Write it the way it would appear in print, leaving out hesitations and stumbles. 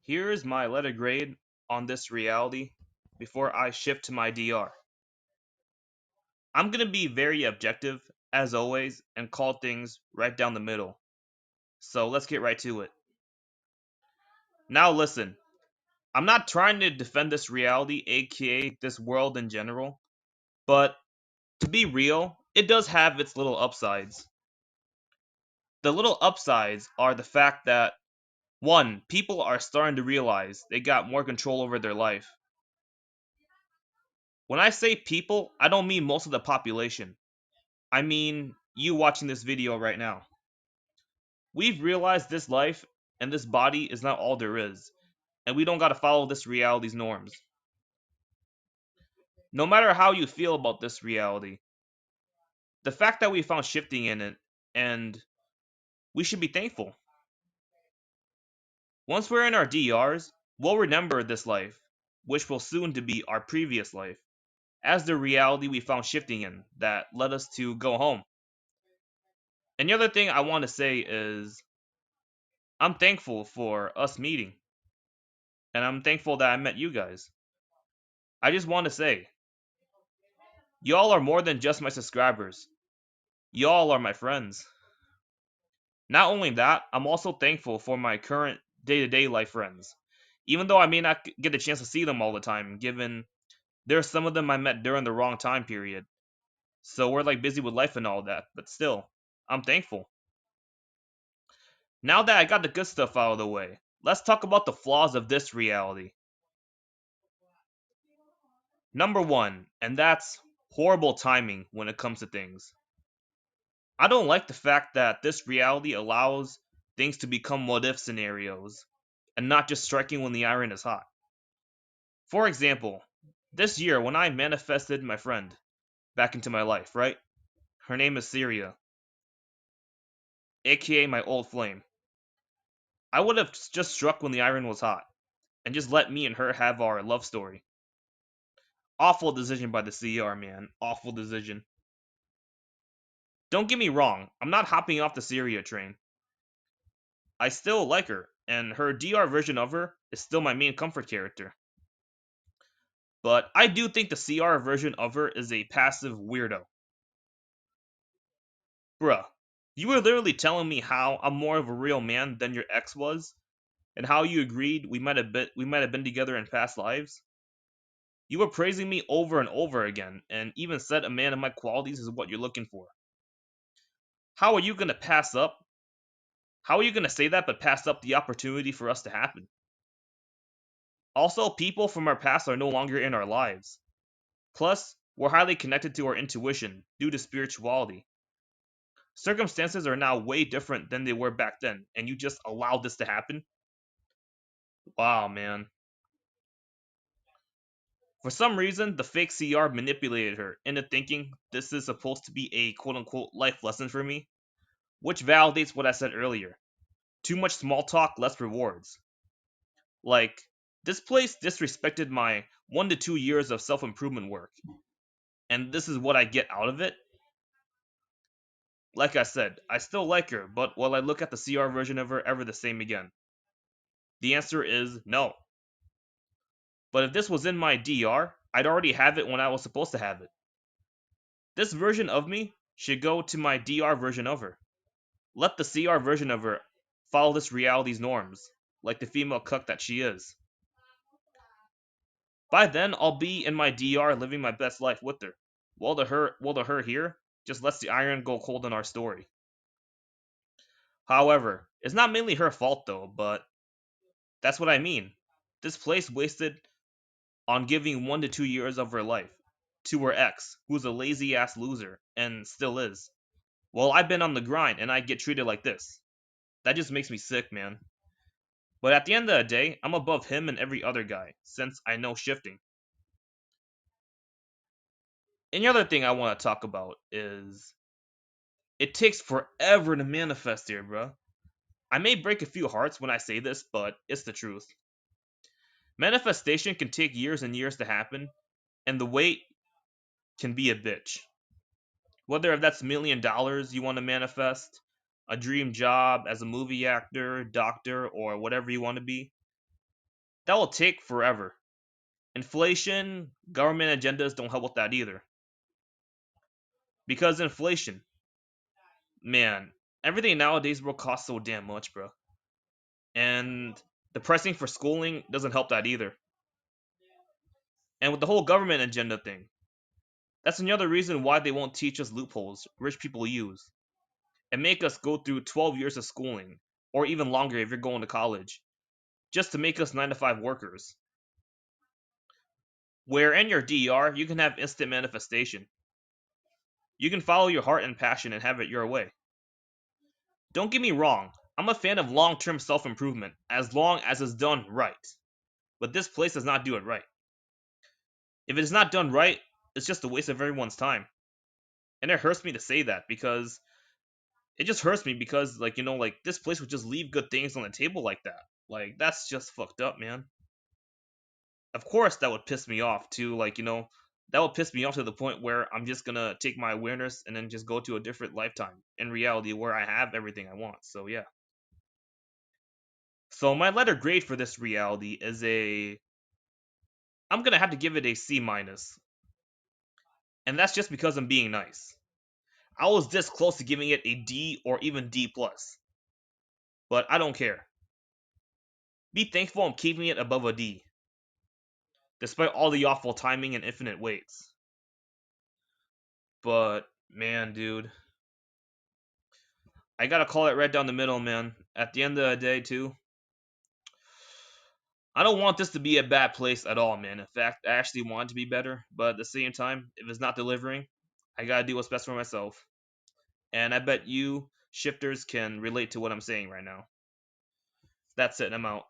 Here's my letter grade on this reality before I shift to my DR. I'm gonna be very objective, as always, and call things right down the middle. So let's get right to it. Now listen, I'm not trying to defend this reality, aka this world in general, but to be real, it does have its little upsides. The little upsides are the fact that one, people are starting to realize they got more control over their life. When I say people, I don't mean most of the population. I mean, you watching this video right now. We've realized this life and this body is not all there is, and we don't gotta follow this reality's norms. No matter how you feel about this reality, the fact that we found shifting in it, and we should be thankful. Once we're in our DRs, we'll remember this life, which will soon to be our previous life, as the reality we found shifting in that led us to go home. And the other thing I want to say is I'm thankful for us meeting. And I'm thankful that I met you guys. I just want to say, y'all are more than just my subscribers. Y'all are my friends. Not only that, I'm also thankful for my current day to day life friends. Even though I may not get a chance to see them all the time, given there's some of them I met during the wrong time period. So we're like busy with life and all that, but still, I'm thankful. Now that I got the good stuff out of the way, let's talk about the flaws of this reality. Number one, and that's horrible timing when it comes to things. I don't like the fact that this reality allows things to become what if scenarios and not just striking when the iron is hot. For example, this year when I manifested my friend back into my life, right? Her name is Syria, aka my old flame. I would have just struck when the iron was hot and just let me and her have our love story. Awful decision by the CR, man. Awful decision. Don't get me wrong, I'm not hopping off the Syria train. I still like her, and her DR version of her is still my main comfort character. But I do think the CR version of her is a passive weirdo. Bruh, you were literally telling me how I'm more of a real man than your ex was, and how you agreed we might have been together in past lives. You were praising me over and over again, and even said a man of my qualities is what you're looking for. How are you gonna pass up? How are you gonna say that but pass up the opportunity for us to happen? Also, people from our past are no longer in our lives. Plus, we're highly connected to our intuition due to spirituality. Circumstances are now way different than they were back then, and you just allowed this to happen? Wow, man. For some reason, the fake CR manipulated her into thinking this is supposed to be a quote unquote life lesson for me, which validates what I said earlier. Too much small talk, less rewards. Like, this place disrespected my 1 to 2 years of self improvement work, and this is what I get out of it? Like I said, I still like her, but will I look at the CR version of her ever the same again? The answer is no. But if this was in my DR, I'd already have it when I was supposed to have it. This version of me should go to my DR version of her. Let the CR version of her follow this reality's norms, like the female cuck that she is. By then, I'll be in my DR living my best life with her. While the her here just lets the iron go cold in our story. However, it's not mainly her fault though, but that's what I mean. This place wasted on giving 1 to 2 years of her life to her ex, who's a lazy ass loser, and still is. Well, I've been on the grind and I get treated like this. That just makes me sick, man. But at the end of the day, I'm above him and every other guy, since I know shifting. And the other thing I want to talk about is it takes forever to manifest here, bro. I may break a few hearts when I say this, but it's the truth. Manifestation can take years and years to happen, and the wait can be a bitch. Whether that's $1 million you want to manifest, a dream job as a movie actor, doctor, or whatever you want to be, That will take forever. Inflation, government agendas don't help with that either. Because inflation, man, everything nowadays, bro, costs so damn much, bro. And the pricing for schooling doesn't help that either. And with the whole government agenda thing, that's another reason why they won't teach us loopholes rich people use and make us go through 12 years of schooling, or even longer if you're going to college, just to make us 9 to 5 workers. Where in your DER, you can have instant manifestation. You can follow your heart and passion and have it your way. Don't get me wrong, I'm a fan of long term self improvement as long as it's done right. But this place does not do it right. If it is not done right, it's just a waste of everyone's time. And it hurts me to say that because it just hurts me because, like, like this place would just leave good things on the table like that. Like, that's just fucked up, man. Of course, that would piss me off too. Like, that would piss me off to the point where I'm just gonna take my awareness and then just go to a different lifetime in reality where I have everything I want. So, yeah. So, my letter grade for this reality is I'm gonna have to give it a C minus. And that's just because I'm being nice. I was this close to giving it a D or even D plus. But I don't care. Be thankful I'm keeping it above a D, despite all the awful timing and infinite waits. But man, dude, I gotta call it right down the middle, man. At the end of the day, too, I don't want this to be a bad place at all, man. In fact, I actually want it to be better. But at the same time, if it's not delivering, I gotta do what's best for myself. And I bet you shifters can relate to what I'm saying right now. That's it. I'm out.